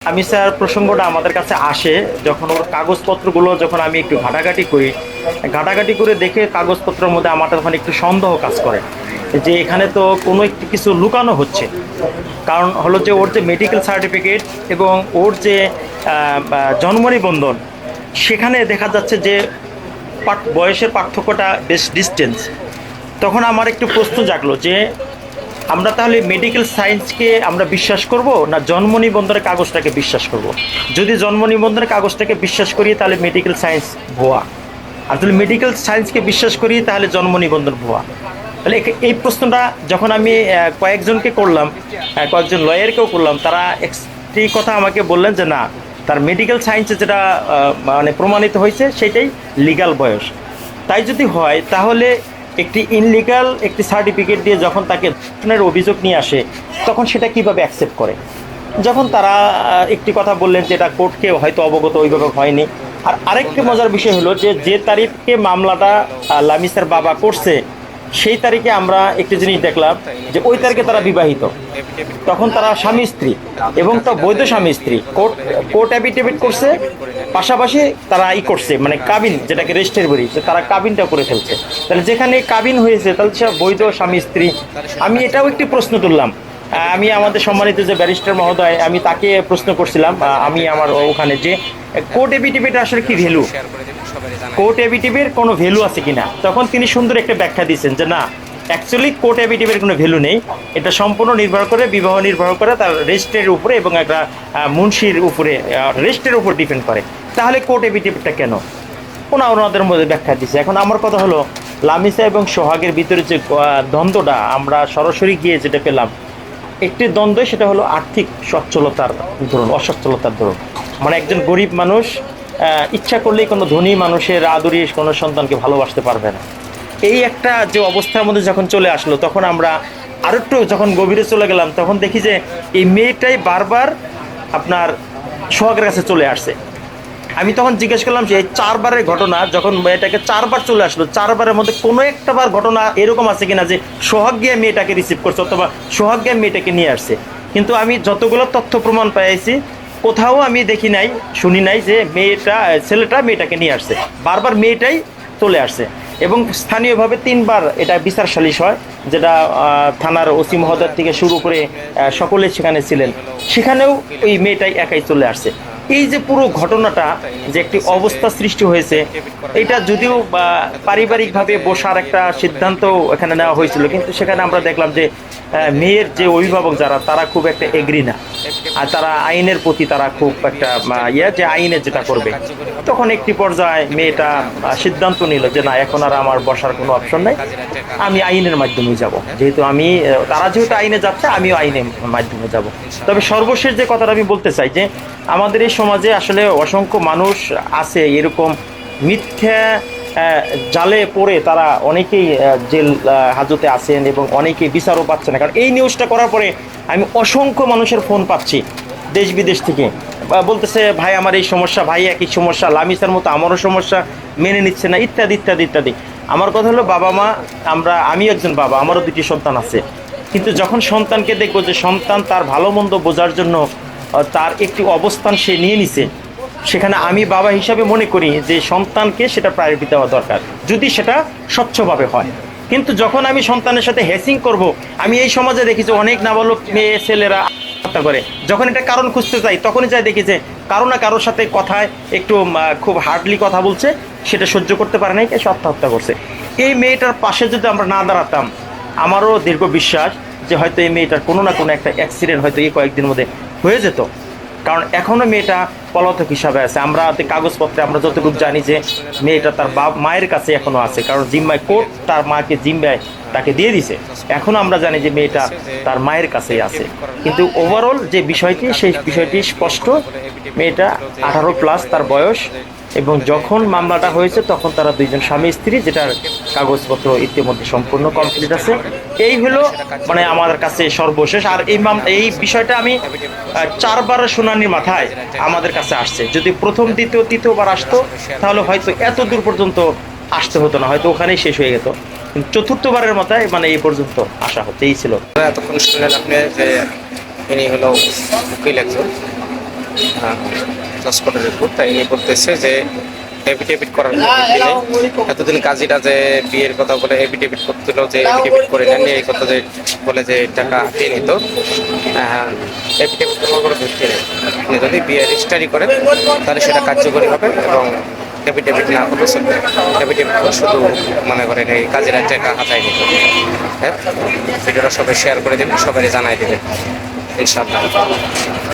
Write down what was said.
আমি স্যার প্রসঙ্গটা আমাদের কাছে আসে যখন ওর কাগজপত্রগুলো যখন আমি একটু ঘাটাঘাটি করে দেখে কাগজপত্রের মধ্যে আমার তখন একটু সন্দেহ কাজ করে যে এখানে তো কোনো একটি কিছু লুকানো হচ্ছে। কারণ হলো যে ওর যে মেডিকেল সার্টিফিকেট এবং ওর যে জন্ম নিবন্ধন, সেখানে দেখা যাচ্ছে যে বয়সের পার্থক্যটা বেশ ডিস্টেন্স। তখন আমার একটু প্রশ্ন জাগলো যে আমরা তাহলে মেডিকেল সায়েন্সকে আমরা বিশ্বাস করব না জন্ম নিবন্ধনের কাগজটাকে বিশ্বাস করব। যদি জন্ম নিবন্ধনের কাগজটাকে বিশ্বাস করি তাহলে মেডিকেল সায়েন্স ভুয়া, আর যদি মেডিকেল সায়েন্সকে বিশ্বাস করি তাহলে জন্ম নিবন্ধন ভুয়া। তাহলে এই প্রশ্নটা যখন আমি কয়েকজনকে করলাম, কয়েকজন লয়ারকেও করলাম, তারা একটি কথা আমাকে বললেন যে না, তার মেডিকেল সায়েন্সে যেটা মানে প্রমাণিত হয়েছে সেটাই লিগ্যাল বয়স। তাই যদি হয় তাহলে একটি ইনলিগাল একটি সার্টিফিকেট দিয়ে যখন তাকে ধর্ষণের অভিযোগ নিয়ে আসে তখন সেটা কিভাবে অ্যাকসেপ্ট করে। যখন তারা একটি কথা বললেন যে এটা কোর্টকে হয়তো অবগত ওইভাবে হয়নি। আর আরেকটি মজার বিষয় হলো যে যে তারিখে মামলাটা লামিসার বাবা করছে সেই তারিখে আমরা একটি জিনিস দেখলাম যে ওই তারিখে তারা বিবাহিত, তখন তারা স্বামী স্ত্রী এবং তো বৈধ স্বামী স্ত্রী। কোর্ট অ্যাফিডেভিট করছে, পাশাপাশি তারা করছে মানে কাবিন, যেটাকে রেজিস্ট্রি বলি, যে তারা কাবিনটা করে ফেলছে। তাহলে যেখানে কাবিন হয়েছে তাহলে সে বৈধ স্বামী স্ত্রী। আমি এটাও একটি প্রশ্ন তুললাম, আমি আমাদের সম্মানিত যে ব্যারিস্টার মহোদয়, আমি তাকে প্রশ্ন করছিলাম আমি আমার ওখানে যে কোর্ট অ্যাফিডেভিট আসলে কি ভ্যালু, কোর্ট অ্যাফিডেভিটের কোনো ভ্যালু আছে কিনা। তখন তিনি সুন্দর একটা ব্যাখ্যা দিয়েছেন যে না, অ্যাকচুয়ালি কোর্ট অ্যাফিডেভিটের কোনো ভ্যালু নেই, এটা সম্পূর্ণ নির্ভর করে বিবাহ নির্ভর করে তার রেজিস্ট্রির উপরে এবং একটা মুন্সির উপরে, রেজিস্ট্রির উপর ডিপেন্ড করে। তাহলে কোর্ট অ্যাফিডেভিটটা কেন, ওনাদের মধ্যে ব্যাখ্যা দিচ্ছে। এখন আমার কথা হলো লামিসা এবং সোহাগের ভিতরে যে দ্বন্দ্বটা আমরা সরাসরি গিয়ে যেটা পেলাম, একটি দ্বন্দ্ব, সেটা হলো আর্থিক সচ্ছলতার ধরুন, অসচ্ছলতার ধরুন। মানে একজন গরিব মানুষ ইচ্ছা করলেই কোনো ধনী মানুষের আদরি কোনো সন্তানকে ভালোবাসতে পারবে না। এই একটা যে অবস্থার মধ্যে যখন চলে আসলো, তখন আমরা আরও একটু যখন গভীরে চলে গেলাম, তখন দেখি যে এই মেয়েটাই বারবার আপনার সোহাগের কাছে চলে আসছে। আমি তখন জিজ্ঞেস করলাম যে এই 4 বারের ঘটনা যখন মেয়েটাকে 4 বার চলে আসলো, 4 বারের মধ্যে কোনো একটা বার ঘটনা এরকম আছে কিনা যে সোহাগ গিয়ে মেয়েটাকে রিসিভ করছে অথবা সোহাগ গিয়ে মেয়েটাকে নিয়ে আসছে। কিন্তু আমি যতগুলো তথ্য প্রমাণ পেয়েছি কোথাও আমি দেখি নাই, শুনি নাই যে ছেলেটা মেয়েটাকে নিয়ে আসছে। বারবার মেয়েটাই চলে আসছে এবং স্থানীয়ভাবে 3 বার এটা বিচার সালিশ হয়, যেটা থানার ওসি মহোদয় থেকে শুরু করে সকলে সেখানে ছিলেন, সেখানেও ওই মেয়েটাই একাই চলে আসছে। এই যে পুরো ঘটনাটা যে একটি অবস্থা সৃষ্টি হয়েছে, এটা যদিও পারিবারিকভাবে বসার একটা সিদ্ধান্ত এখানে নেওয়া হয়েছিল, কিন্তু সেখানে আমরা দেখলাম যে মেয়ের যে অভিভাবক যারা, তারা খুব একটা এগ্রি না, আর তারা আইনের প্রতি তারা খুব একটা যে আইনে যেটা করবে। তখন একটি পর্যায়ে মেয়েটা সিদ্ধান্ত নিল যে না, এখন আর আমার বসার কোনো অপশন নাই, আমি আইনের মাধ্যমে যাব। যেহেতু তারা যেহেতু আইনে যাচ্ছে, আমিও আইনের মাধ্যমে যাব। তবে সর্বশেষ যে কথাটা আমি বলতে চাই যে আমাদের এই সমাজে আসলে অসংখ্য মানুষ আছে এরকম মিথ্যা জালে পড়ে, তারা অনেকেই জেল হাজতে আছেন এবং অনেকেই বিচারও পাচ্ছে না। কারণ এই নিউজটা করার পরে আমি অসংখ্য মানুষের ফোন পাচ্ছি দেশ বিদেশ থেকে, বলতেছে ভাই আমার এই সমস্যা, ভাই একই সমস্যা, লামিসার মতো আমারও সমস্যা, মেনে নিচ্ছে না, ইত্যাদি ইত্যাদি ইত্যাদি। আমার কথা হলো বাবা মা, আমি একজন বাবা, আমারও 2টি সন্তান আছে, কিন্তু যখন সন্তানকে দেখবো যে সন্তান তার ভালো মন্দ বোঝার জন্য তার একটি অবস্থান সে নিয়ে নিছে, সেখানে আমি বাবা হিসাবে মনে করি যে সন্তানকে সেটা প্রায়োরিটি দেওয়া দরকার, যদি সেটা স্বচ্ছভাবে হয়। কিন্তু যখন আমি সন্তানের সাথে হ্যাসিং করব, আমি এই সমাজে দেখি যে অনেক নাবালক মেয়ে ছেলেরা আত্মহত্যা করে। যখন এটা কারণ খুঁজতে চাই, তখনই যাই দেখি যে কারো না কারোর সাথে কথায় একটু খুব হার্ডলি কথা বলছে, সেটা সহ্য করতে পারে নাই, সে আত্মহত্যা করছে। এই মেয়েটার পাশে যদি আমরা না দাঁড়াতাম, আমারও দীর্ঘ বিশ্বাস যে হয়তো এই মেয়েটার কোনো না কোনো একটা অ্যাক্সিডেন্ট হয়তো এই কয়েকদিনের মধ্যে হয়ে যেত। কারণ এখনও মেয়েটা পলাতক হিসাবে আছে। আমরা কাগজপত্রে আমরা যতটুকু জানি যে মেয়েটা তার মায়ের কাছে এখনও আছে, কারণ জিম্মায় কোর্ট তার মাকে জিম্মায় তাকে দিয়ে দিছে। এখনও আমরা জানি যে মেয়েটা তার মায়ের কাছেই আছে। কিন্তু ওভারঅল যে বিষয়টি, সেই বিষয়টি স্পষ্ট, মেয়েটা 18+ তার বয়স, এবং যখন মামলাটা হয়েছে তখন তারা 2জন স্বামী স্ত্রী, যেটার কাগজপত্র ইতিমধ্যে সম্পূর্ণ কমপ্লিট আছে। এই হলো মানে আমাদের কাছে সর্বশেষ। আর এই বিষয়টা আমি 4 বারের শুনানির মাথায় আমাদের কাছে আসছে। যদি প্রথম দ্বিতীয় তৃতীয়বার আসতো তাহলে হয়তো এত দূর পর্যন্ত আসতে হতো না, হয়তো ওখানেই শেষ হয়ে যেত। কিন্তু চতুর্থবারের মাথায় মানে এই পর্যন্ত আসা হতেই ছিল। এতক্ষণ শুনলেন আপনি যে ইনি হলো উকিল একজন, জসকোটের রিপোর্ট, তাই ইনি বলতেছে যে এফিডেভিট করার দিনে এতদিন কাজীরা যে বিয়ের কথা বলে এফিডেভিট করছিল, যে এফিডেভিট করে নেন এই কথা যে বলে যে টাকা হাতিয়ে নিত, এফিডেভিট করার কোনো ভিত্তি নেই। আপনি যদি বিয়ে রেজিস্ট্রারি করেন তাহলে সেটা কার্যকরী হবে এবং এফিডেভিট না করলে চলবে। এফিডেভিট শুধু মনে করেন এই কাজীরা টাকা হাতায় নিত। হ্যাঁ, ভিডিওটা সবাই শেয়ার করে দেবেন, সবাই জানাই দেবেন ইনশাআল্লাহ।